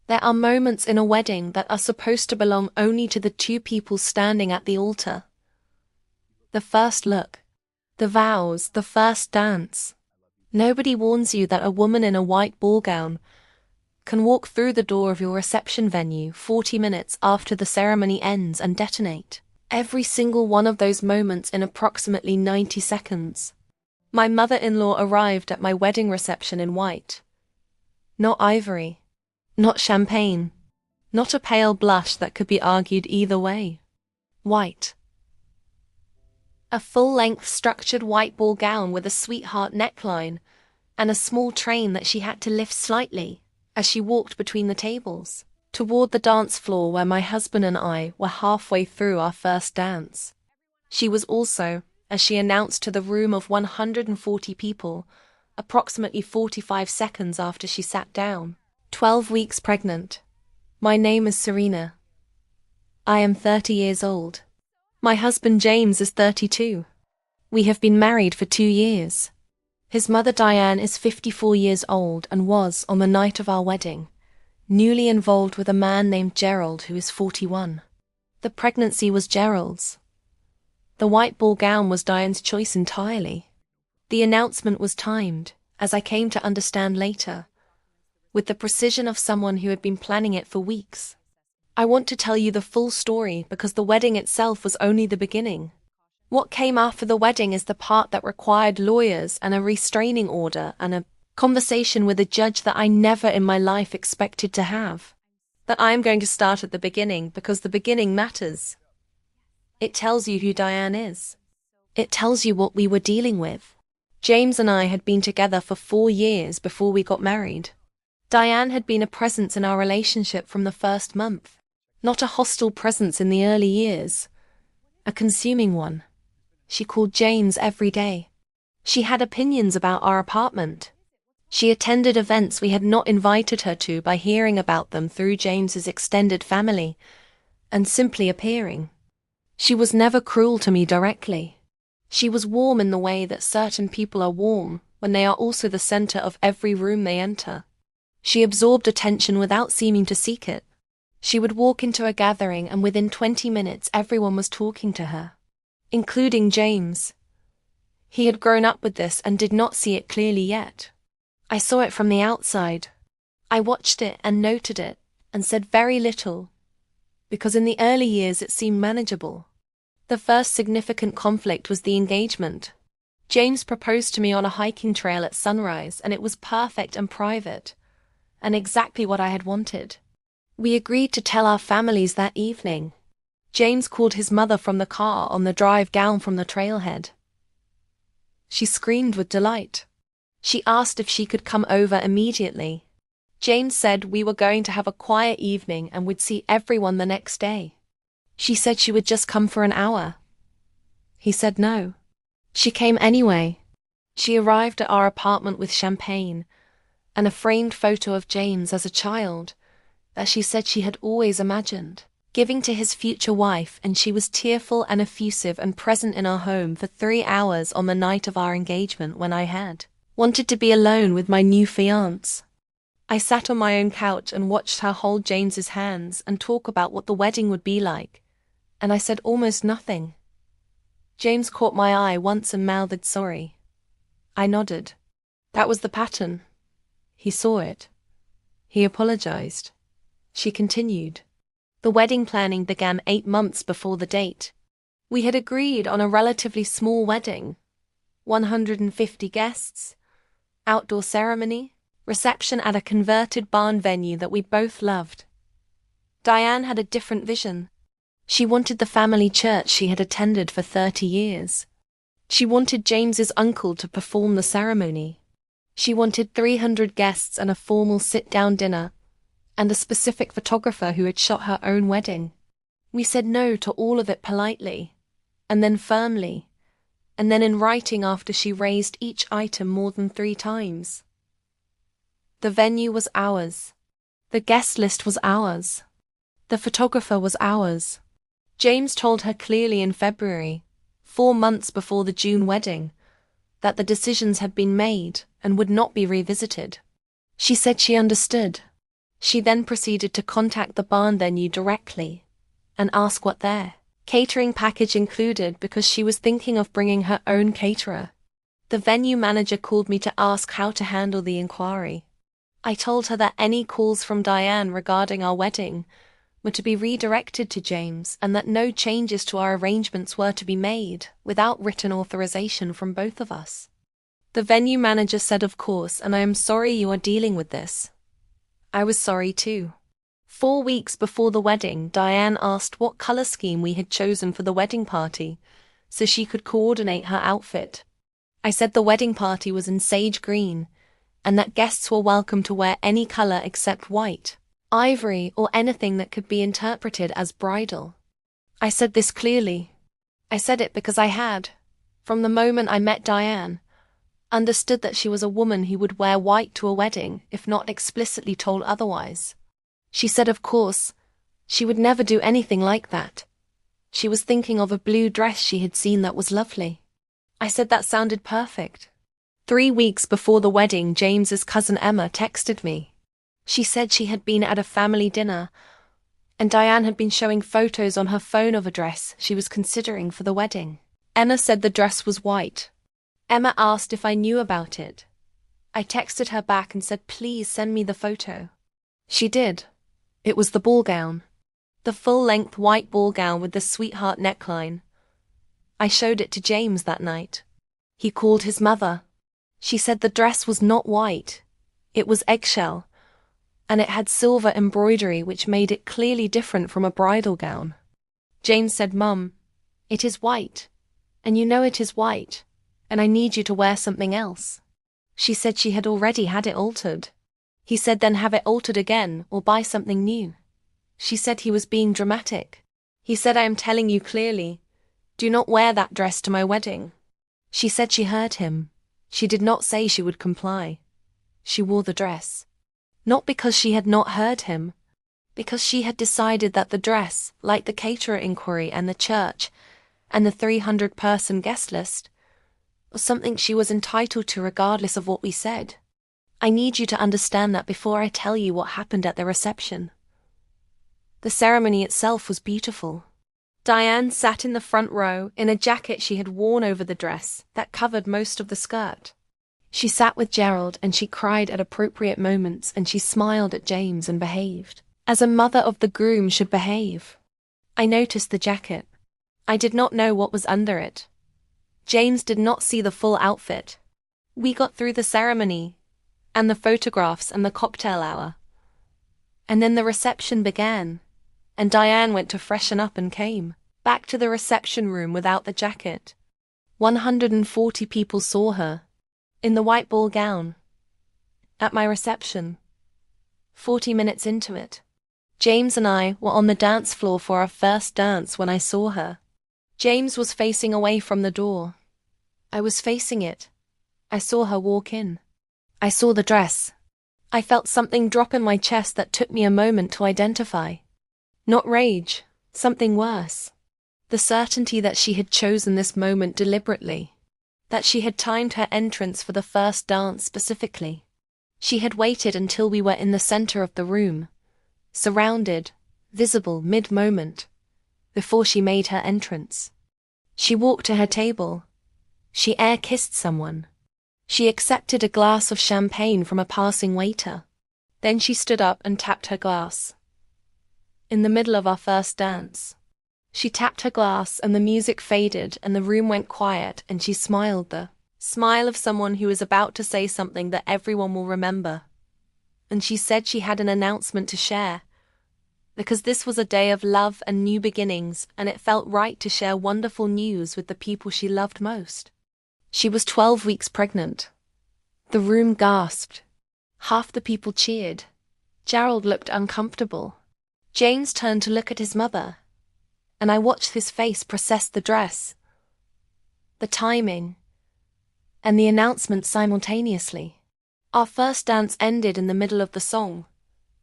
There are moments in a wedding that are supposed to belong only to the two people standing at the altar. The first look, the vows, the first dance. Nobody warns you that a woman in a white ball gown can walk through the door of your reception venue 40 minutes after the ceremony ends and detonate every single one of those moments in approximately 90 seconds. My mother-in-law arrived at my wedding reception in white. Not ivory. Not champagne. Not a pale blush that could be argued either way. White. A full-length structured white ball gown with a sweetheart neckline and a small train that she had to lift slightly as she walked between the tables toward the dance floor where my husband and I were halfway through our first dance. She was also, as she announced to the room of 140 people, approximately 45 seconds after she sat down, 12 weeks pregnant. My name is Serena. I am 30 years old. My husband James is 32. We have been married for 2 years. His mother Diane is 54 years old and was, on the night of our wedding, newly involved with a man named Gerald who is 41. The pregnancy was Gerald's. The white ball gown was Diane's choice entirely. The announcement was timed, as I came to understand later, with the precision of someone who had been planning it for weeks. I want to tell you the full story because the wedding itself was only the beginning. What came after the wedding is the part that required lawyers and a restraining order and a conversation with a judge that I never in my life expected to have. That I am going to start at the beginning because the beginning matters. It tells you who Diane is. It tells you what we were dealing with. James and I had been together for 4 years before we got married. Diane had been a presence in our relationship from the first month. Not a hostile presence in the early years. A consuming one. She called James every day. She had opinions about our apartment. She attended events we had not invited her to by hearing about them through James's extended family and simply appearing. She was never cruel to me directly. She was warm in the way that certain people are warm when they are also the center of every room they enter. She absorbed attention without seeming to seek it. She would walk into a gathering and within 20 minutes everyone was talking to her, including James. He had grown up with this and did not see it clearly yet. I saw it from the outside. I watched it and noted it and said very little, because in the early years it seemed manageable. The first significant conflict was the engagement. James proposed to me on a hiking trail at sunrise, and it was perfect and private, and exactly what I had wanted. We agreed to tell our families that evening. James called his mother from the car on the drive down from the trailhead. She screamed with delight. She asked if she could come over immediately. James said we were going to have a quiet evening and would see everyone the next day. She said she would just come for an hour. He said no. She came anyway. She arrived at our apartment with champagne and a framed photo of James as a child that she said she had always imagined giving to his future wife, and she was tearful and effusive and present in our home for 3 hours on the night of our engagement when I had wanted to be alone with my new fiancé. I sat on my own couch and watched her hold James's hands and talk about what the wedding would be like, and I said almost nothing. James caught my eye once and mouthed sorry. I nodded. That was the pattern. He saw it. He apologized. She continued. The wedding planning began 8 months before the date. We had agreed on a relatively small wedding, 150 guests, outdoor ceremony, reception at a converted barn venue that we both loved. Diane had a different vision. She wanted the family church she had attended for 30 years. She wanted James's uncle to perform the ceremony. She wanted 300 guests and a formal sit-down dinner, and a specific photographer who had shot her own wedding. We said no to all of it politely, and then firmly, and then in writing after she raised each item more than 3 times. The venue was ours. The guest list was ours. The photographer was ours. James told her clearly in February, 4 months before the June wedding, that the decisions had been made and would not be revisited. She said she understood. She then proceeded to contact the barn venue directly and ask what their catering package included because she was thinking of bringing her own caterer. The venue manager called me to ask how to handle the inquiry. I told her that any calls from Diane regarding our wedding were to be redirected to James and that no changes to our arrangements were to be made without written authorization from both of us. The venue manager said, "Of course, and I am sorry you are dealing with this." I was sorry too. 4 weeks before the wedding, Diane asked what color scheme we had chosen for the wedding party so she could coordinate her outfit. I said the wedding party was in sage green and that guests were welcome to wear any color except white, ivory, or anything that could be interpreted as bridal. I said this clearly. I said it because I had, from the moment I met Diane, understood that she was a woman who would wear white to a wedding if not explicitly told otherwise. She said, of course, she would never do anything like that. She was thinking of a blue dress she had seen that was lovely. I said that sounded perfect. 3 weeks before the wedding, James's cousin Emma texted me. She said she had been at a family dinner, and Diane had been showing photos on her phone of a dress she was considering for the wedding. Emma said the dress was white. Emma asked if I knew about it. I texted her back and said, please send me the photo. She did. It was the ball gown. The full-length white ball gown with the sweetheart neckline. I showed it to James that night. He called his mother. She said the dress was not white. It was eggshell, and it had silver embroidery which made it clearly different from a bridal gown. James said, Mum, it is white, and you know it is white, and I need you to wear something else. She said she had already had it altered. He said then have it altered again or buy something new. She said he was being dramatic. He said I am telling you clearly, do not wear that dress to my wedding. She said she heard him. She did not say she would comply. She wore the dress. Not because she had not heard him, because she had decided that the dress, like the caterer inquiry and the church, and the 300-person guest list, was something she was entitled to regardless of what we said. I need you to understand that before I tell you what happened at the reception. The ceremony itself was beautiful. Diane sat in the front row in a jacket she had worn over the dress that covered most of the skirt. She sat with Gerald and she cried at appropriate moments and she smiled at James and behaved as a mother of the groom should behave. I noticed the jacket. I did not know what was under it. James did not see the full outfit. We got through the ceremony and the photographs and the cocktail hour. And then the reception began, and Diane went to freshen up and came back to the reception room without the jacket. 140 people saw her, in the white ball gown, at my reception. 40 minutes into it, James and I were on the dance floor for our first dance when I saw her. James was facing away from the door. I was facing it. I saw her walk in. I saw the dress. I felt something drop in my chest that took me a moment to identify. Not rage, something worse. The certainty that she had chosen this moment deliberately. That she had timed her entrance for the first dance specifically. She had waited until we were in the center of the room, surrounded, visible mid-moment, before she made her entrance. She walked to her table. She air-kissed someone. She accepted a glass of champagne from a passing waiter. Then she stood up and tapped her glass. In the middle of our first dance, she tapped her glass and the music faded and the room went quiet and she smiled, the smile of someone who is about to say something that everyone will remember. And she said she had an announcement to share, because this was a day of love and new beginnings and it felt right to share wonderful news with the people she loved most. She was 12 weeks pregnant. The room gasped. Half the people cheered. Gerald looked uncomfortable. James turned to look at his mother, and I watched his face process the dress, the timing, and the announcement simultaneously. Our first dance ended in the middle of the song,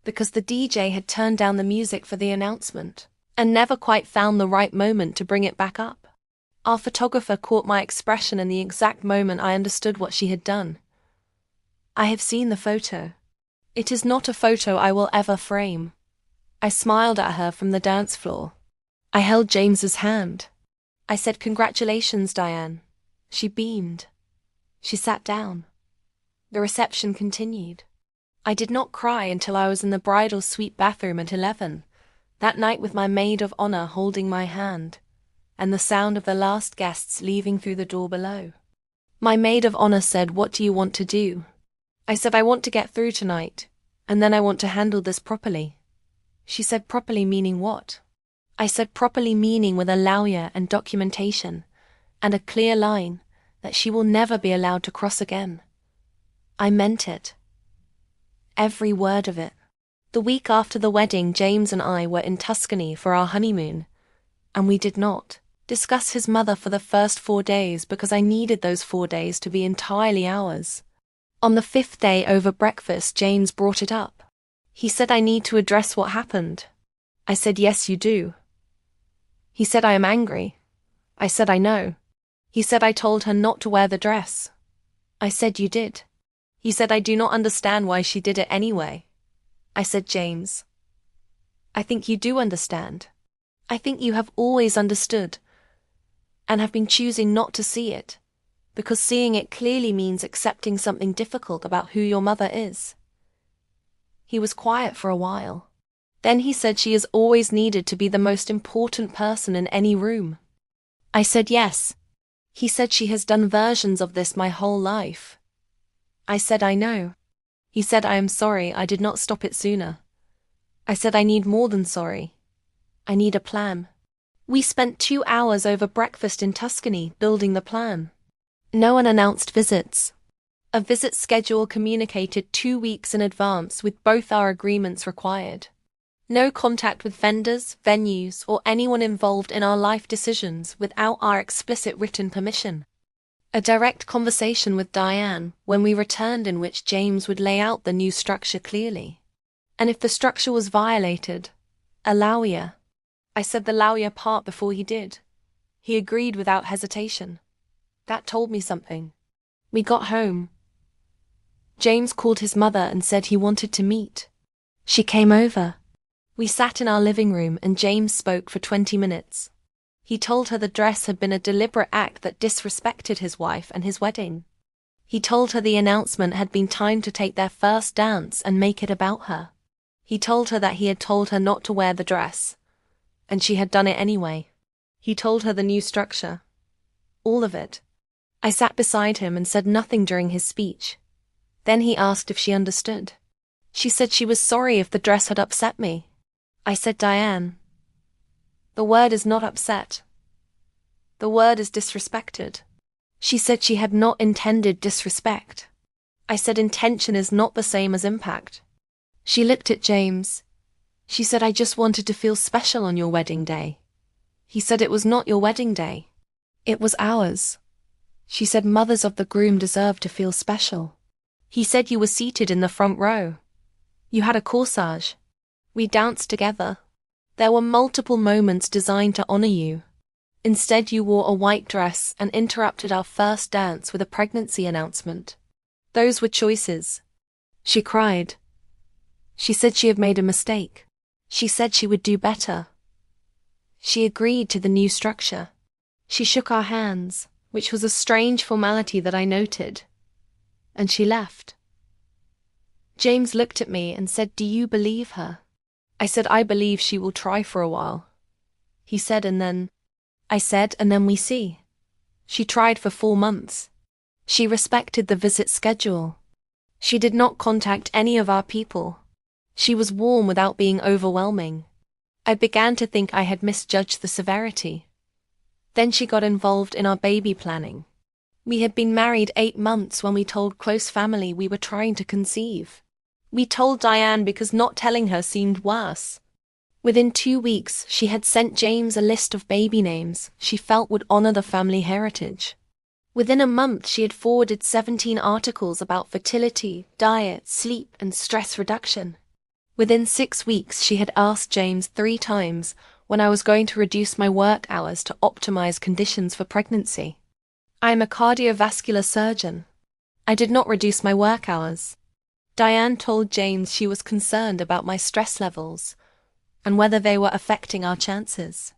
because the DJ had turned down the music for the announcement, and never quite found the right moment to bring it back up. Our photographer caught my expression in the exact moment I understood what she had done. I have seen the photo. It is not a photo I will ever frame. I smiled at her from the dance floor. I held James's hand. I said, "Congratulations, Diane." She beamed. She sat down. The reception continued. I did not cry until I was in the bridal suite bathroom at 11, that night with my maid of honor holding my hand, and the sound of the last guests leaving through the door below. My maid of honor said, "What do you want to do?" I said, "I want to get through tonight, and then I want to handle this properly." She said, "Properly meaning what?" I said, "Properly meaning with a lawyer and documentation, and a clear line that she will never be allowed to cross again." I meant it. Every word of it. The week after the wedding, James and I were in Tuscany for our honeymoon, and we did not discuss his mother for the first 4 days because I needed those 4 days to be entirely ours. On the 5th day over breakfast, James brought it up. He said, "I need to address what happened." I said, "Yes, you do." He said, "I am angry." I said, "I know." He said, "I told her not to wear the dress." I said, "You did." He said, "I do not understand why she did it anyway." I said, "James, I think you do understand. I think you have always understood and have been choosing not to see it, because seeing it clearly means accepting something difficult about who your mother is." He was quiet for a while. Then he said, "She is always needed to be the most important person in any room." I said, "Yes." He said, "She has done versions of this my whole life." I said, "I know." He said, "I am sorry I did not stop it sooner." I said, "I need more than sorry. I need a plan." We spent 2 hours over breakfast in Tuscany building the plan. No unannounced visits. A visit schedule communicated 2 weeks in advance with both our agreements required. No contact with vendors, venues, or anyone involved in our life decisions without our explicit written permission. A direct conversation with Diane when we returned in which James would lay out the new structure clearly. And if the structure was violated, a lawyer. I said the lawyer part before he did. He agreed without hesitation. That told me something. We got home. James called his mother and said he wanted to meet. She came over. We sat in our living room and James spoke for 20 minutes. He told her the dress had been a deliberate act that disrespected his wife and his wedding. He told her the announcement had been timed to take their first dance and make it about her. He told her that he had told her not to wear the dress, and she had done it anyway. He told her the new structure. All of it. I sat beside him and said nothing during his speech. Then he asked if she understood. She said she was sorry if the dress had upset me. I said, "Diane, the word is not upset. The word is disrespected." She said she had not intended disrespect. I said intention is not the same as impact. She looked at James. She said, "I just wanted to feel special on your wedding day." He said it was not your wedding day. It was ours. She said mothers of the groom deserve to feel special. He said you were seated in the front row. You had a corsage. We danced together. There were multiple moments designed to honor you. Instead, you wore a white dress and interrupted our first dance with a pregnancy announcement. Those were choices. She cried. She said she had made a mistake. She said she would do better. She agreed to the new structure. She shook our hands, which was a strange formality that I noted, and she left. James looked at me and said, "Do you believe her?" I said, "I believe she will try for a while." He said, "And then?" I said, "And then we see." She tried for 4 months. She respected the visit schedule. She did not contact any of our people. She was warm without being overwhelming. I began to think I had misjudged the severity. Then she got involved in our baby planning. We had been married 8 months when we told close family we were trying to conceive. We told Diane because not telling her seemed worse. Within 2 weeks, she had sent James a list of baby names she felt would honor the family heritage. Within a month, she had forwarded 17 articles about fertility, diet, sleep, and stress reduction. Within 6 weeks, she had asked James 3 times when I was going to reduce my work hours to optimize conditions for pregnancy. I am a cardiovascular surgeon. I did not reduce my work hours. Diane told James she was concerned about my stress levels and whether they were affecting our chances.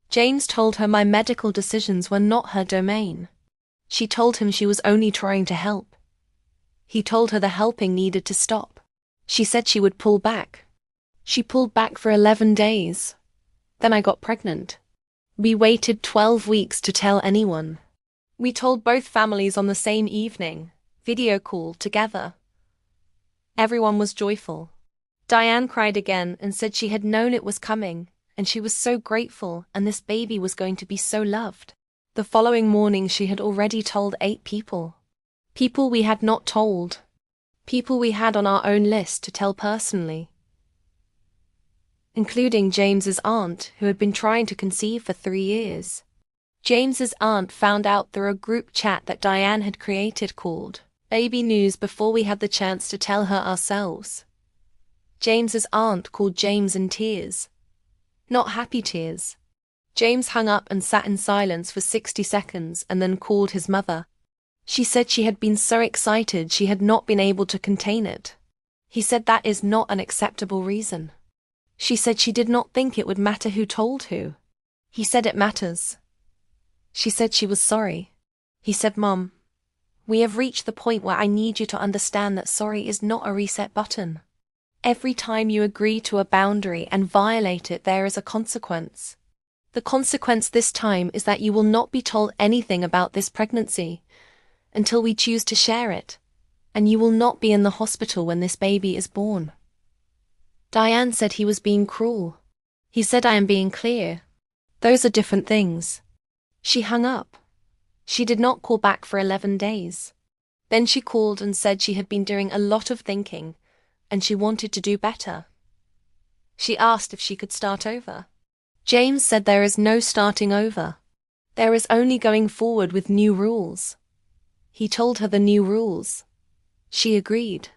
James told her my medical decisions were not her domain. She told him she was only trying to help. He told her the helping needed to stop. She said she would pull back. She pulled back for 11 days. Then I got pregnant. We waited 12 weeks to tell anyone. We told both families on the same evening, video call together. Everyone was joyful. Diane cried again and said she had known it was coming, and she was so grateful and this baby was going to be so loved. The following morning she had already told 8 people. People we had not told. People we had on our own list to tell personally. Including James's aunt, who had been trying to conceive for 3 years. James's aunt found out through a group chat that Diane had created called Baby News before we had the chance to tell her ourselves. James's aunt called James in tears. Not happy tears. James hung up and sat in silence for 60 seconds and then called his mother. She said she had been so excited she had not been able to contain it. He said that is not an acceptable reason. She said she did not think it would matter who told who. He said it matters. She said she was sorry. He said, Mom, we have reached the point where I need you to understand that sorry is not a reset button. Every time you agree to a boundary and violate it, there is a consequence. The consequence this time is that you will not be told anything about this pregnancy until we choose to share it, and you will not be in the hospital when this baby is born. Diane said he was being cruel. He said I am being clear. Those are different things. She hung up. She did not call back for 11 days. Then she called and said she had been doing a lot of thinking, and she wanted to do better. She asked if she could start over. James said there is no starting over. There is only going forward with new rules. He told her the new rules. She agreed.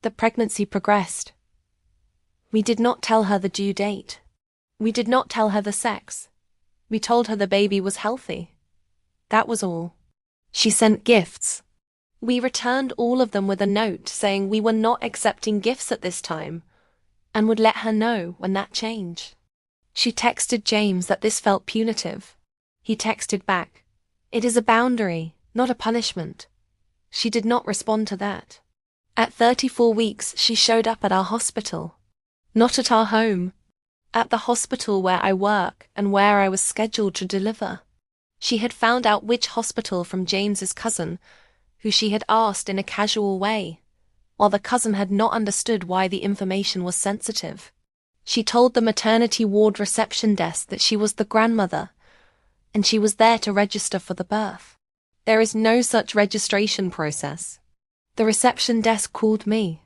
The pregnancy progressed. We did not tell her the due date. We did not tell her the sex. We told her the baby was healthy. That was all. She sent gifts. We returned all of them with a note saying we were not accepting gifts at this time and would let her know when that changed. She texted James that this felt punitive. He texted back, "It is a boundary, not a punishment." She did not respond to that. At 34 weeks, she showed up at our hospital. Not at our home. At the hospital where I work and where I was scheduled to deliver. She had found out which hospital from James's cousin, who she had asked in a casual way, while the cousin had not understood why the information was sensitive. She told the maternity ward reception desk that she was the grandmother, and she was there to register for the birth. There is no such registration process. The reception desk called me.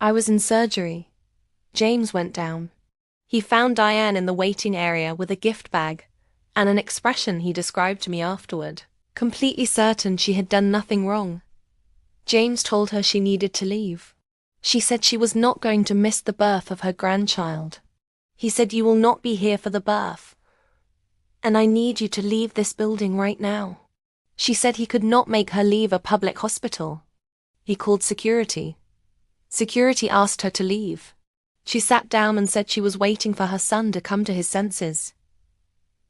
I was in surgery. James went down. He found Diane in the waiting area with a gift bag and an expression he described to me afterward, completely certain she had done nothing wrong. James told her she needed to leave. She said she was not going to miss the birth of her grandchild. He said, "You will not be here for the birth, and I need you to leave this building right now." She said he could not make her leave a public hospital. He called security. Security asked her to leave. She sat down and said she was waiting for her son to come to his senses.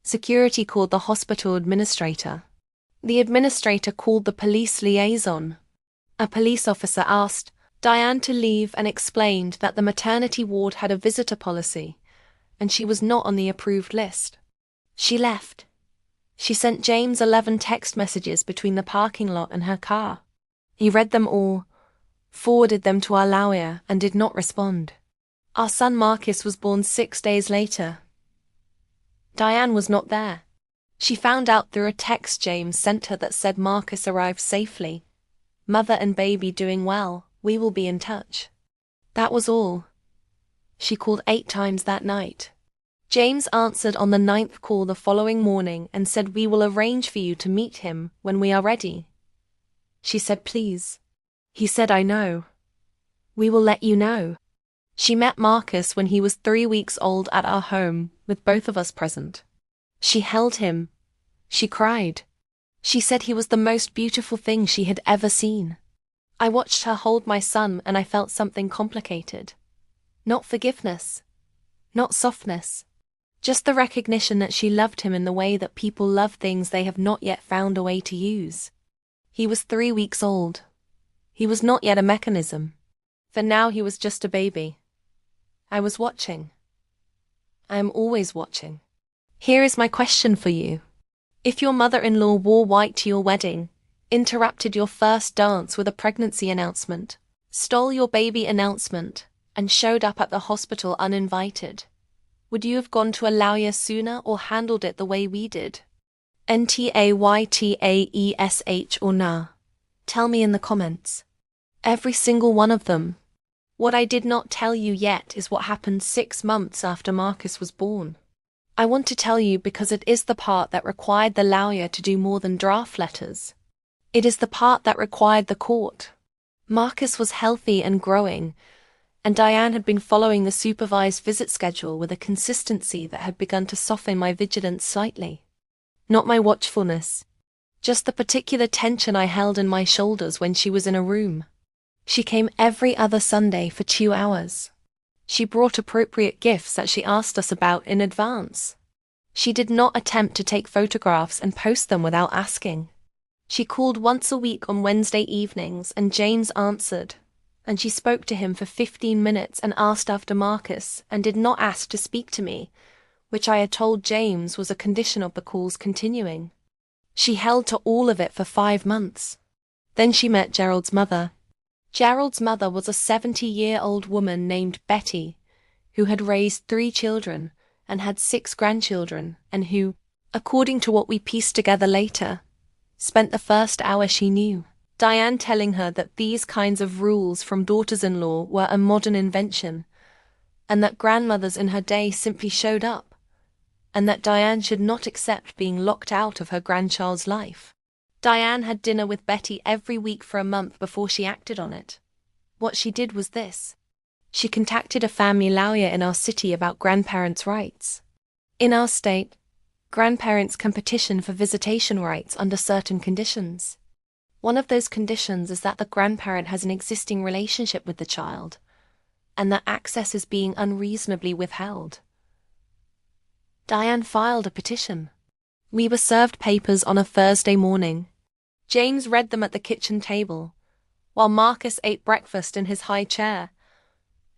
Security called the hospital administrator. The administrator called the police liaison. A police officer asked Diane to leave and explained that the maternity ward had a visitor policy, and she was not on the approved list. She left. She sent James 11 text messages between the parking lot and her car. He read them all, forwarded them to our lawyer, and did not respond. Our son Marcus was born 6 days later. Diane was not there. She found out through a text James sent her that said Marcus arrived safely. Mother and baby doing well. We will be in touch. That was all. She called 8 times that night. James answered on the 9th call the following morning and said, "We will arrange for you to meet him when we are ready." She said, "Please." He said, "I know. We will let you know." She met Marcus when he was 3 weeks old at our home, with both of us present. She held him. She cried. She said he was the most beautiful thing she had ever seen. I watched her hold my son and I felt something complicated. Not forgiveness. Not softness. Just the recognition that she loved him in the way that people love things they have not yet found a way to use. He was 3 weeks old. He was not yet a mechanism. For now he was just a baby. I was watching. I am always watching. Here is my question for you. If your mother-in-law wore white to your wedding, interrupted your first dance with a pregnancy announcement, stole your baby announcement, and showed up at the hospital uninvited, would you have gone to a lawyer sooner or handled it the way we did? Ntaytaesh or nah? Tell me in the comments. Every single one of them. What I did not tell you yet is what happened 6 months after Marcus was born. I want to tell you because it is the part that required the lawyer to do more than draft letters. It is the part that required the court. Marcus was healthy and growing, and Diane had been following the supervised visit schedule with a consistency that had begun to soften my vigilance slightly. Not my watchfulness. Just the particular tension I held in my shoulders when she was in a room. She came every other Sunday for 2 hours. She brought appropriate gifts that she asked us about in advance. She did not attempt to take photographs and post them without asking. She called once a week on Wednesday evenings and James answered, and she spoke to him for 15 minutes and asked after Marcus and did not ask to speak to me, which I had told James was a condition of the calls continuing. She held to all of it for 5 months. Then she met Gerald's mother. Gerald's mother was a 70-year-old woman named Betty, who had raised 3 children and had 6 grandchildren, and who, according to what we pieced together later, spent the first hour she knew, Diane telling her that these kinds of rules from daughters-in-law were a modern invention, and that grandmothers in her day simply showed up, and that Diane should not accept being locked out of her grandchild's life. Diane had dinner with Betty every week for a month before she acted on it. What she did was this. She contacted a family lawyer in our city about grandparents' rights. In our state, grandparents can petition for visitation rights under certain conditions. One of those conditions is that the grandparent has an existing relationship with the child, and that access is being unreasonably withheld. Diane filed a petition. We were served papers on a Thursday morning. James read them at the kitchen table, while Marcus ate breakfast in his high chair,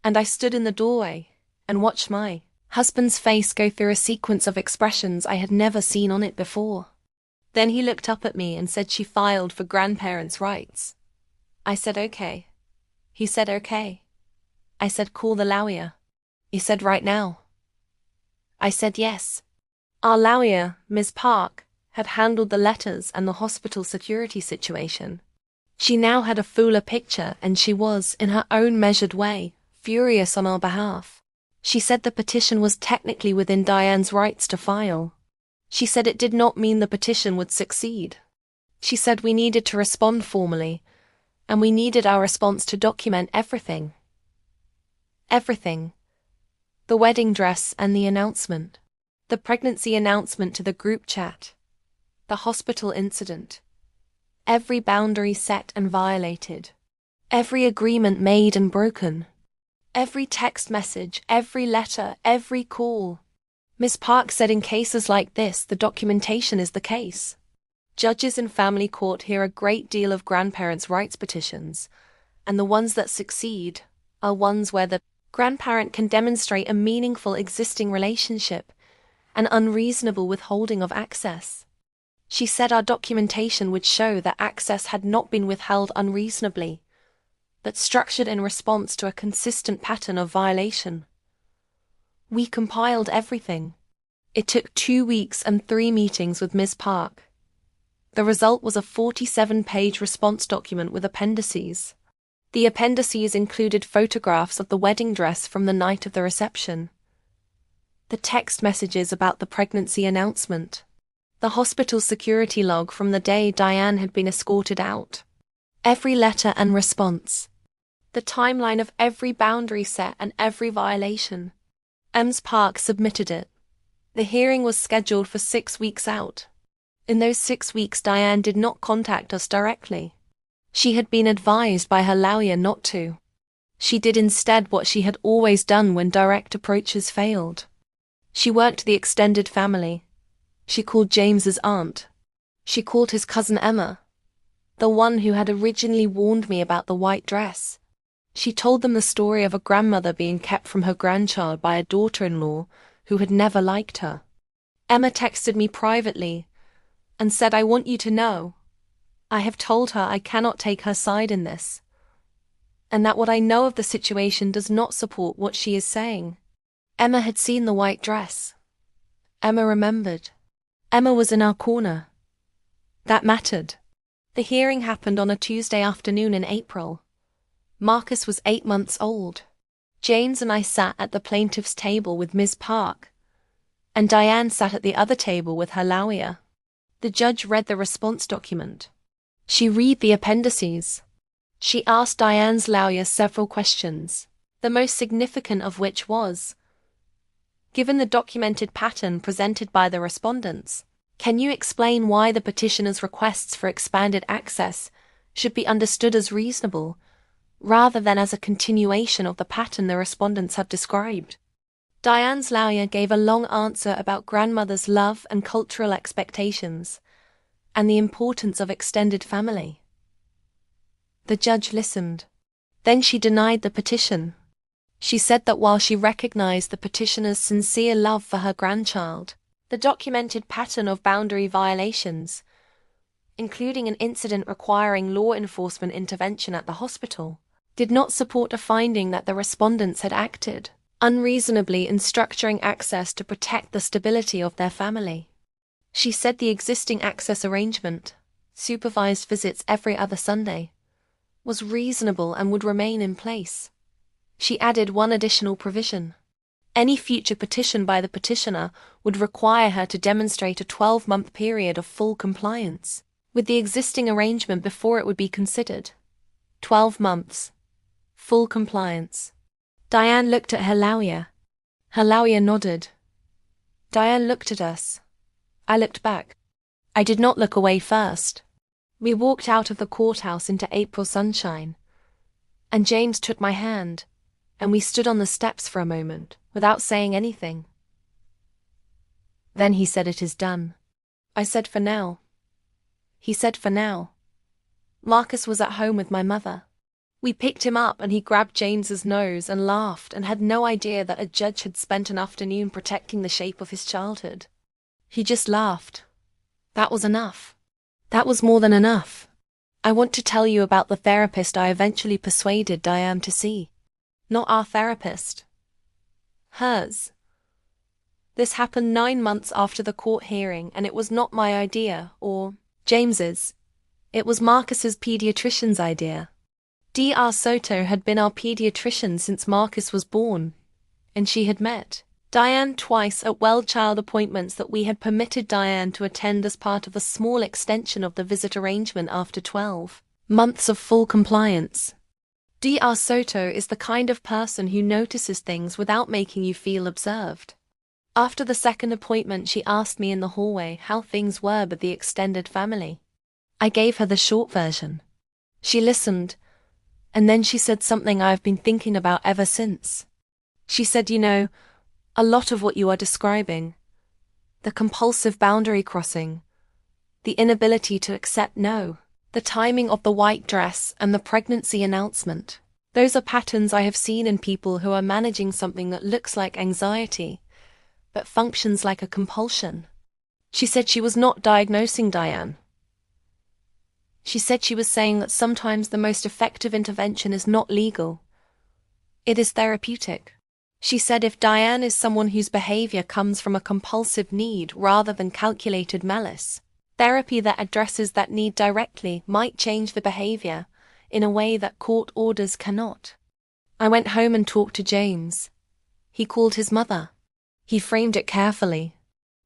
and I stood in the doorway and watched my husband's face go through a sequence of expressions I had never seen on it before. Then he looked up at me and said she filed for grandparents' rights. I said okay. He said okay. I said call the lawyer. He said right now. I said yes. Our lawyer, Ms. Park, had handled the letters and the hospital security situation. She now had a fuller picture and she was, in her own measured way, furious on our behalf. She said the petition was technically within Diane's rights to file. She said it did not mean the petition would succeed. She said we needed to respond formally, and we needed our response to document everything. Everything. The wedding dress and the announcement. The pregnancy announcement to the group chat. The hospital incident. Every boundary set and violated. Every agreement made and broken. Every text message, every letter, every call. Ms. Park said in cases like this, the documentation is the case. Judges in family court hear a great deal of grandparents' rights petitions, and the ones that succeed are ones where the grandparent can demonstrate a meaningful existing relationship, an unreasonable withholding of access. She said our documentation would show that access had not been withheld unreasonably, but structured in response to a consistent pattern of violation. We compiled everything. It took 2 weeks and 3 meetings with Ms. Park. The result was a 47-page response document with appendices. The appendices included photographs of the wedding dress from the night of the reception, the text messages about the pregnancy announcement, the hospital security log from the day Diane had been escorted out, every letter and response, the timeline of every boundary set and every violation. Ms. Park submitted it. The hearing was scheduled for 6 weeks out. In those 6 weeks, Diane did not contact us directly. She had been advised by her lawyer not to. She did instead what she had always done when direct approaches failed. She worked the extended family. She called James's aunt. She called his cousin Emma, the one who had originally warned me about the white dress. She told them the story of a grandmother being kept from her grandchild by a daughter-in-law who had never liked her. Emma texted me privately and said, "I want you to know. I have told her I cannot take her side in this, and that what I know of the situation does not support what she is saying." Emma had seen the white dress. Emma remembered. Emma was in our corner. That mattered. The hearing happened on a Tuesday afternoon in April. Marcus was 8 months old. James and I sat at the plaintiff's table with Ms. Park, and Diane sat at the other table with her lawyer. The judge read the response document. She read the appendices. She asked Diane's lawyer several questions, the most significant of which was, given the documented pattern presented by the respondents, can you explain why the petitioner's requests for expanded access should be understood as reasonable, rather than as a continuation of the pattern the respondents have described? Diane's lawyer gave a long answer about grandmother's love and cultural expectations, and the importance of extended family. The judge listened. Then she denied the petition. She said that while she recognized the petitioner's sincere love for her grandchild, the documented pattern of boundary violations, including an incident requiring law enforcement intervention at the hospital, did not support a finding that the respondents had acted unreasonably in structuring access to protect the stability of their family. She said the existing access arrangement, supervised visits every other Sunday, was reasonable and would remain in place. She added one additional provision. Any future petition by the petitioner would require her to demonstrate a 12-month period of full compliance with the existing arrangement before it would be considered. 12 months. Full compliance. Diane looked at her lawyer. Her lawyer nodded. Diane looked at us. I looked back. I did not look away first. We walked out of the courthouse into April sunshine, and James took my hand, and we stood on the steps for a moment, without saying anything. Then he said, "It is done." I said, "For now." He said, "For now." Marcus was at home with my mother. We picked him up and he grabbed James's nose and laughed and had no idea that a judge had spent an afternoon protecting the shape of his childhood. He just laughed. That was enough. That was more than enough. I want to tell you about the therapist I eventually persuaded Diane to see. Not our therapist. Hers. This happened 9 months after the court hearing, and it was not my idea, or James's. It was Marcus's pediatrician's idea. Dr. Soto had been our pediatrician since Marcus was born, and she had met Diane twice at well-child appointments that we had permitted Diane to attend as part of a small extension of the visit arrangement after 12 months of full compliance. Dr. Soto is the kind of person who notices things without making you feel observed. After the second appointment, she asked me in the hallway how things were with the extended family. I gave her the short version. She listened, and then she said something I've been thinking about ever since. She said, "You know, a lot of what you are describing, the compulsive boundary crossing, the inability to accept no, the timing of the white dress and the pregnancy announcement, those are patterns I have seen in people who are managing something that looks like anxiety, but functions like a compulsion." She said she was not diagnosing Diane. She said she was saying that sometimes the most effective intervention is not legal. It is therapeutic. She said if Diane is someone whose behavior comes from a compulsive need rather than calculated malice, therapy that addresses that need directly might change the behavior in a way that court orders cannot. I went home and talked to James. He called his mother. He framed it carefully.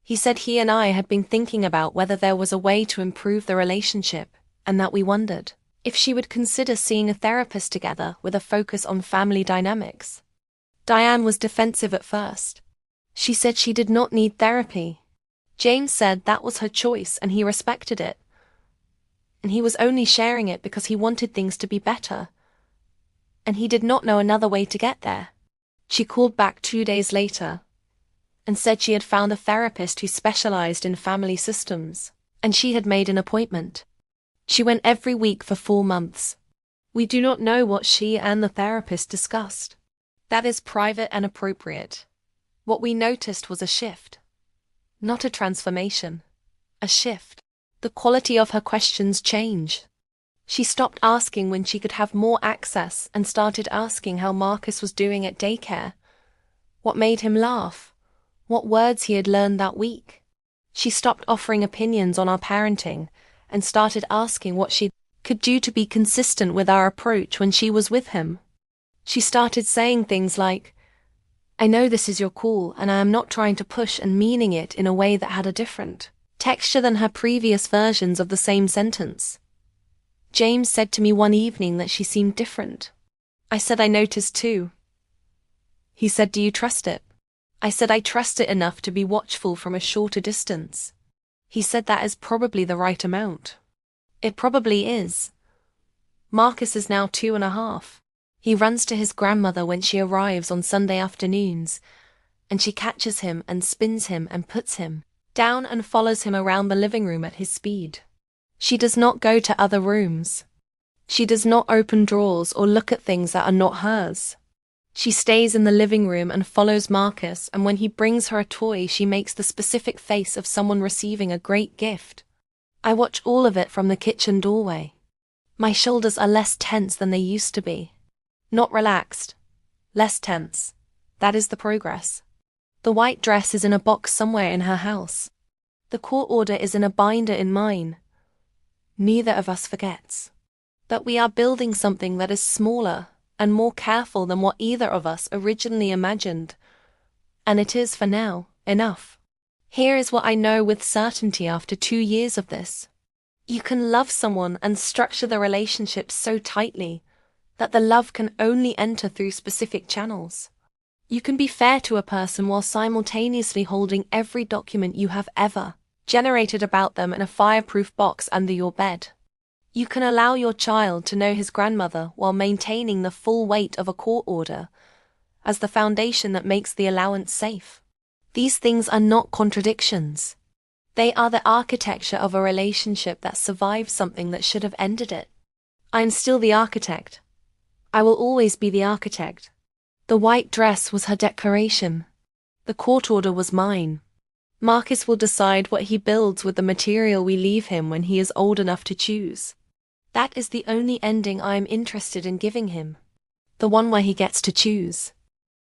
He said he and I had been thinking about whether there was a way to improve the relationship, and that we wondered if she would consider seeing a therapist together with a focus on family dynamics. Diane was defensive at first. She said she did not need therapy. James said that was her choice and he respected it. and he was only sharing it because he wanted things to be better. And he did not know another way to get there. She called back 2 days later and said she had found a therapist who specialized in family systems, and she had made an appointment. She went every week for 4 months. We do not know what she and the therapist discussed. That is private and appropriate. What we noticed was a shift. Not a transformation. A shift. The quality of her questions changed. She stopped asking when she could have more access and started asking how Marcus was doing at daycare, what made him laugh, what words he had learned that week. She stopped offering opinions on our parenting and started asking what she could do to be consistent with our approach when she was with him. She started saying things like, "I know this is your call and I am not trying to push," and meaning it in a way that had a different texture than her previous versions of the same sentence. James said to me one evening that she seemed different. I said I noticed too. He said, "Do you trust it?" I said I trust it enough to be watchful from a shorter distance. He said that is probably the right amount. It probably is. Marcus is now 2.5. He runs to his grandmother when she arrives on Sunday afternoons, and she catches him and spins him and puts him down and follows him around the living room at his speed. She does not go to other rooms. She does not open drawers or look at things that are not hers. She stays in the living room and follows Marcus, and when he brings her a toy, she makes the specific face of someone receiving a great gift. I watch all of it from the kitchen doorway. My shoulders are less tense than they used to be. Not relaxed. Less tense. That is the progress. The white dress is in a box somewhere in her house. The court order is in a binder in mine. Neither of us forgets that we are building something that is smaller and more careful than what either of us originally imagined. And it is, for now, enough. Here is what I know with certainty after 2 years of this. You can love someone and structure the relationship so tightly that the love can only enter through specific channels. You can be fair to a person while simultaneously holding every document you have ever generated about them in a fireproof box under your bed. You can allow your child to know his grandmother while maintaining the full weight of a court order as the foundation that makes the allowance safe. These things are not contradictions. They are the architecture of a relationship that survived something that should have ended it. I am still the architect. I will always be the architect. The white dress was her declaration. The court order was mine. Marcus will decide what he builds with the material we leave him when he is old enough to choose. That is the only ending I am interested in giving him. The one where he gets to choose.